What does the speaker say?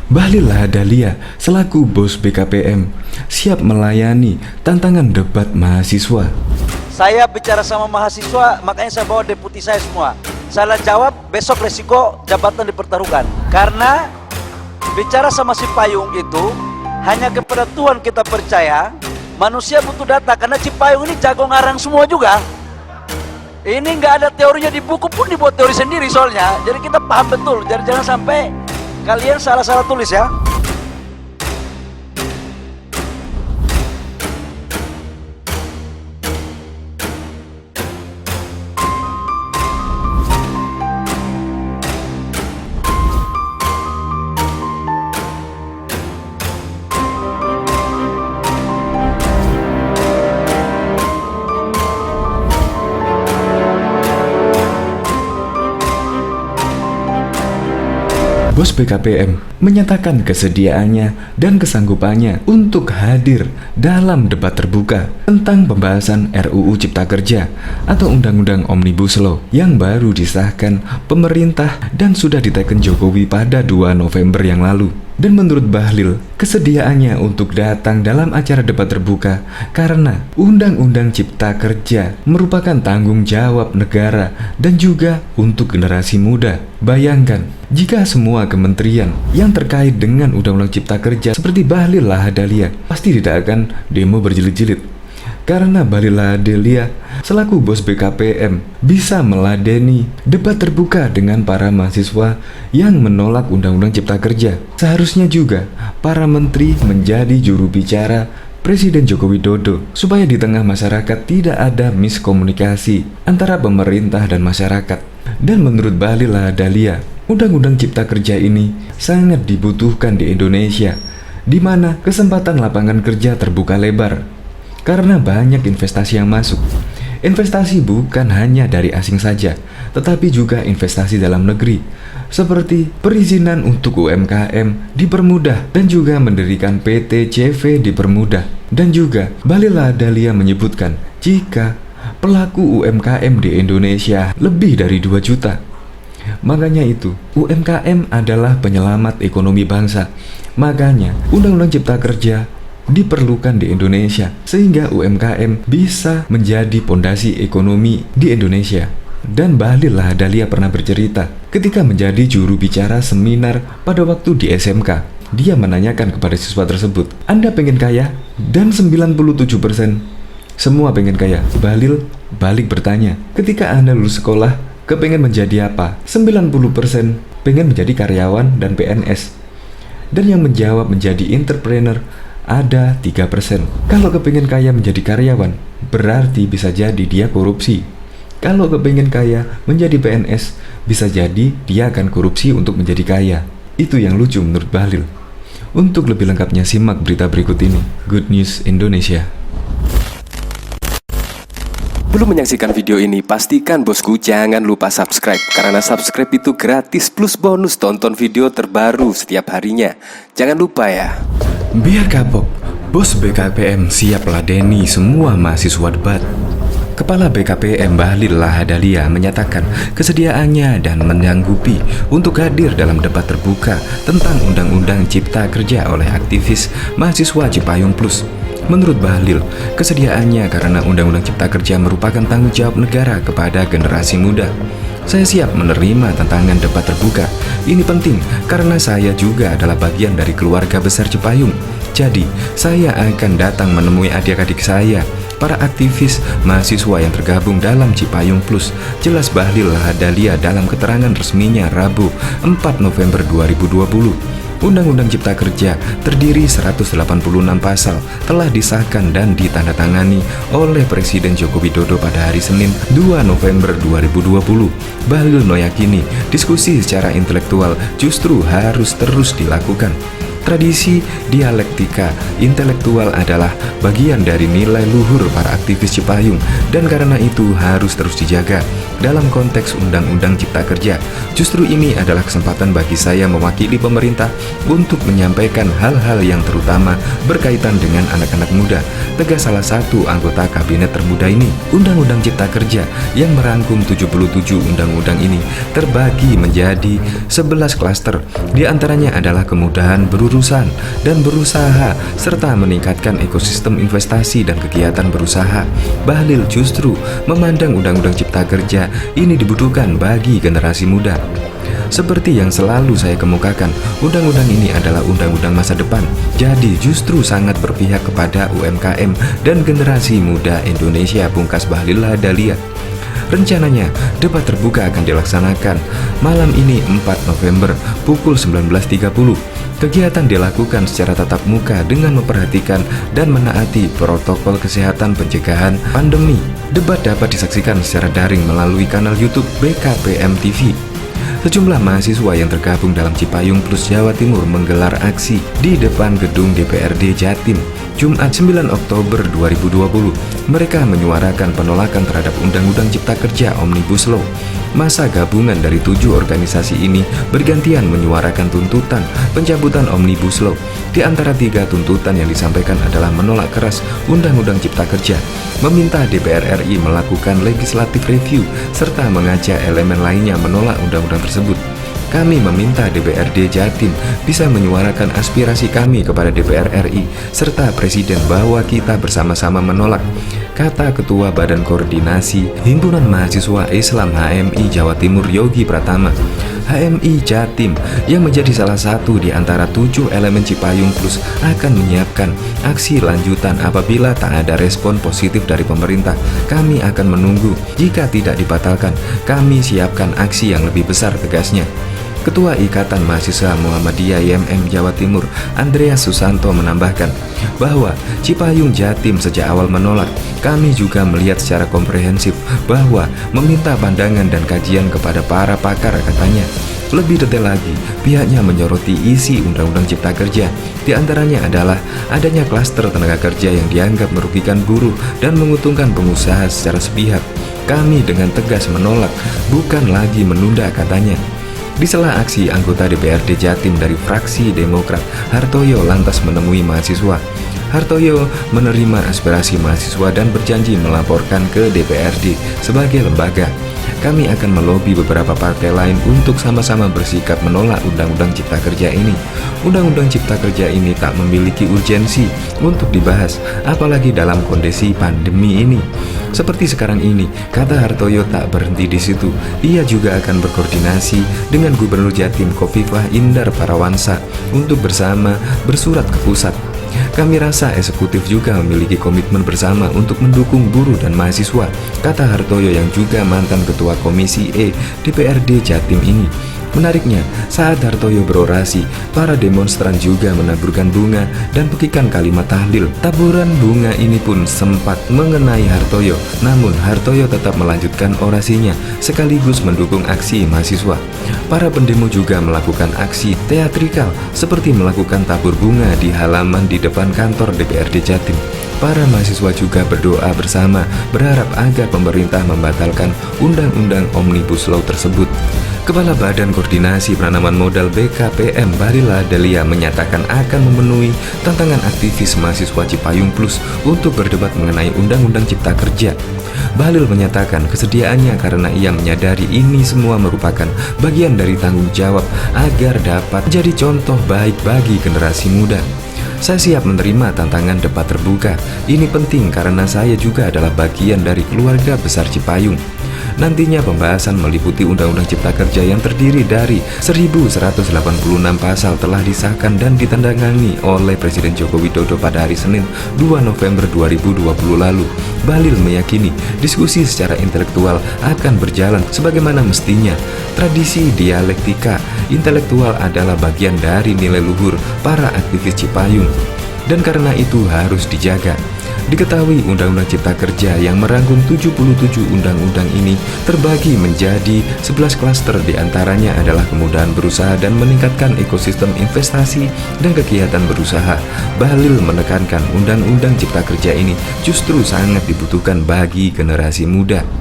Bahlil Lahadalia selaku bos BKPM siap melayani tantangan debat mahasiswa. Saya bicara sama mahasiswa, makanya saya bawa deputi saya semua. Salah jawab, besok resiko jabatan dipertaruhkan. Karena bicara sama si payung itu hanya kepada Tuhan kita percaya. Manusia butuh data, karena Cipayung ini jago ngarang semua juga. Ini nggak ada teorinya di buku pun dibuat teori sendiri soalnya. Jadi kita paham betul. Jadi jangan sampai kalian salah-salah tulis ya. Bos BKPM menyatakan kesediaannya dan kesanggupannya untuk hadir dalam debat terbuka tentang pembahasan RUU Cipta Kerja atau Undang-Undang Omnibus Law yang baru disahkan pemerintah dan sudah diteken Jokowi pada 2 November yang lalu. Dan menurut Bahlil, kesediaannya untuk datang dalam acara debat terbuka karena Undang-Undang Cipta Kerja merupakan tanggung jawab negara dan juga untuk generasi muda. Bayangkan, jika semua kementerian yang terkait dengan Undang-Undang Cipta Kerja seperti Bahlil Lahadalia pasti tidak akan demo berjilid-jilid. Karena Bahlil Lahadalia selaku bos BKPM bisa meladeni debat terbuka dengan para mahasiswa yang menolak Undang-Undang Cipta Kerja. Seharusnya juga para menteri menjadi juru bicara Presiden Joko Widodo supaya di tengah masyarakat tidak ada miskomunikasi antara pemerintah dan masyarakat. Dan menurut Bahlil Lahadalia, Undang-Undang Cipta Kerja ini sangat dibutuhkan di Indonesia, di mana kesempatan lapangan kerja terbuka lebar. Karena banyak investasi yang masuk. Investasi bukan hanya dari asing saja, tetapi juga investasi dalam negeri, seperti perizinan untuk UMKM dipermudah dan juga mendirikan PT CV dipermudah. Dan juga Bahlil Lahadalia menyebutkan jika pelaku UMKM di Indonesia lebih dari 2 juta. Makanya itu, UMKM adalah penyelamat ekonomi bangsa. Makanya Undang-Undang Cipta Kerja diperlukan di Indonesia sehingga UMKM bisa menjadi pondasi ekonomi di Indonesia. Dan Bahlil Lahadalia pernah bercerita ketika menjadi juru bicara seminar pada waktu di SMK. Dia menanyakan kepada siswa tersebut, "Anda pengen kaya?" Dan 97% semua pengen kaya. Bahlil balik bertanya, "Ketika Anda lulus sekolah, kepengen menjadi apa?" 90% pengen menjadi karyawan dan PNS. Dan yang menjawab menjadi entrepreneur ada 3%. Kalau kepingin kaya menjadi karyawan, berarti bisa jadi dia korupsi. Kalau kepingin kaya menjadi PNS, bisa jadi dia akan korupsi untuk menjadi kaya. Itu yang lucu menurut Bahlil. Untuk lebih lengkapnya simak berita berikut ini. Good News Indonesia. Belum menyaksikan video ini, pastikan bosku jangan lupa subscribe. Karena subscribe itu gratis plus bonus tonton video terbaru setiap harinya. Jangan lupa ya. Biar kapok, bos BKPM siap ladeni semua mahasiswa debat. Kepala BKPM Bahlil Lahadalia menyatakan kesediaannya dan menyanggupi untuk hadir dalam debat terbuka tentang Undang-Undang Cipta Kerja oleh aktivis mahasiswa Cipayung Plus. Menurut Bahlil, kesediaannya karena Undang-Undang Cipta Kerja merupakan tanggung jawab negara kepada generasi muda. Saya siap menerima tantangan debat terbuka. Ini penting karena saya juga adalah bagian dari keluarga besar Cipayung. Jadi, saya akan datang menemui adik-adik saya, para aktivis mahasiswa yang tergabung dalam Cipayung Plus. Jelas Bahlil Lahadalia dalam keterangan resminya Rabu 4 November 2020. Undang-Undang Cipta Kerja terdiri 186 pasal telah disahkan dan ditandatangani oleh Presiden Joko Widodo pada hari Senin 2 November 2020. Bahlil meyakini diskusi secara intelektual justru harus terus dilakukan. Tradisi dialektika intelektual adalah bagian dari nilai luhur para aktivis Cipayung, dan karena itu harus terus dijaga. Dalam konteks Undang-Undang Cipta Kerja, justru ini adalah kesempatan bagi saya mewakili pemerintah untuk menyampaikan hal-hal yang terutama berkaitan dengan anak-anak muda, tegas salah satu anggota kabinet termuda ini. Undang-Undang Cipta Kerja yang merangkum 77 undang-undang ini terbagi menjadi 11 klaster. Di antaranya adalah kemudahan berurusan dan berusaha serta meningkatkan ekosistem investasi dan kegiatan berusaha. Bahlil justru memandang Undang-Undang Cipta Kerja ini dibutuhkan bagi generasi muda. Seperti yang selalu saya kemukakan, undang-undang ini adalah undang-undang masa depan. Jadi justru sangat berpihak kepada UMKM dan generasi muda Indonesia, pungkas Bahlil Lahadalia. Rencananya, debat terbuka akan dilaksanakan malam ini 4 November pukul 19.30. Kegiatan dilakukan secara tatap muka dengan memperhatikan dan menaati protokol kesehatan pencegahan pandemi. Debat dapat disaksikan secara daring melalui kanal YouTube BKPM TV. Sejumlah mahasiswa yang tergabung dalam Cipayung Plus Jawa Timur menggelar aksi di depan gedung DPRD Jatim Jumat 9 Oktober 2020. Mereka menyuarakan penolakan terhadap Undang-Undang Cipta Kerja Omnibus Law. Masa gabungan dari 7 organisasi ini bergantian menyuarakan tuntutan pencabutan Omnibus Law. Di antara 3 tuntutan yang disampaikan adalah menolak keras Undang-Undang Cipta Kerja, meminta DPR RI melakukan legislative review, serta mengajak elemen lainnya menolak undang-undang tersebut. Kami meminta DPRD Jatim bisa menyuarakan aspirasi kami kepada DPR RI serta Presiden bahwa kita bersama-sama menolak, kata Ketua Badan Koordinasi Himpunan Mahasiswa Islam HMI Jawa Timur Yogi Pratama. HMI Jatim yang menjadi salah satu di antara 7 elemen Cipayung Plus akan menyiapkan aksi lanjutan apabila tak ada respon positif dari pemerintah. Kami akan menunggu. Jika tidak dibatalkan, kami siapkan aksi yang lebih besar, tegasnya. Ketua Ikatan Mahasiswa Muhammadiyah IMM Jawa Timur, Andreas Susanto, menambahkan bahwa Cipayung Jatim sejak awal menolak. Kami juga melihat secara komprehensif bahwa meminta pandangan dan kajian kepada para pakar, katanya. Lebih detail lagi, pihaknya menyoroti isi Undang-Undang Cipta Kerja. Di antaranya adalah adanya klaster tenaga kerja yang dianggap merugikan buruh dan menguntungkan pengusaha secara sepihak. Kami dengan tegas menolak, bukan lagi menunda, katanya. Di sela aksi, anggota DPRD Jatim dari fraksi Demokrat, Hartoyo, lantas menemui mahasiswa. Hartoyo menerima aspirasi mahasiswa dan berjanji melaporkan ke DPRD sebagai lembaga. Kami akan melobi beberapa partai lain untuk sama-sama bersikap menolak Undang-Undang Cipta Kerja ini. Undang-Undang Cipta Kerja ini tak memiliki urgensi untuk dibahas, apalagi dalam kondisi pandemi ini. Seperti sekarang ini, kata Hartoyo, tak berhenti di situ. Ia juga akan berkoordinasi dengan Gubernur Jatim Khofifah Indar Parawansa untuk bersama bersurat ke pusat. Kami rasa eksekutif juga memiliki komitmen bersama untuk mendukung buruh dan mahasiswa, kata Hartoyo yang juga mantan Ketua Komisi E DPRD Jatim ini. Menariknya, saat Hartoyo berorasi, para demonstran juga menaburkan bunga dan pekikan kalimat tahlil. Taburan bunga ini pun sempat mengenai Hartoyo, namun Hartoyo tetap melanjutkan orasinya sekaligus mendukung aksi mahasiswa. Para pendemo juga melakukan aksi teatrikal seperti melakukan tabur bunga di halaman di depan kantor DPRD Jatim. Para mahasiswa juga berdoa bersama, berharap agar pemerintah membatalkan Undang-Undang Omnibus Law tersebut. Kepala Badan Koordinasi Penanaman Modal BKPM, Bahlil Lahadalia, menyatakan akan memenuhi tantangan aktivis mahasiswa Cipayung Plus untuk berdebat mengenai Undang-Undang Cipta Kerja. Bahlil menyatakan kesediaannya karena ia menyadari ini semua merupakan bagian dari tanggung jawab agar dapat menjadi contoh baik bagi generasi muda. Saya siap menerima tantangan debat terbuka. Ini penting karena saya juga adalah bagian dari keluarga besar Cipayung. Nantinya pembahasan meliputi Undang-Undang Cipta Kerja yang terdiri dari 1186 pasal telah disahkan dan ditandangani oleh Presiden Joko Widodo pada hari Senin 2 November 2020 lalu. Bahlil meyakini diskusi secara intelektual akan berjalan sebagaimana mestinya. Tradisi dialektika intelektual adalah bagian dari nilai luhur para aktivis Cipayung, dan karena itu harus dijaga. Diketahui Undang-Undang Cipta Kerja yang merangkum 77 undang-undang ini terbagi menjadi 11 klaster, diantaranya adalah kemudahan berusaha dan meningkatkan ekosistem investasi dan kegiatan berusaha. Bahlil menekankan Undang-Undang Cipta Kerja ini justru sangat dibutuhkan bagi generasi muda.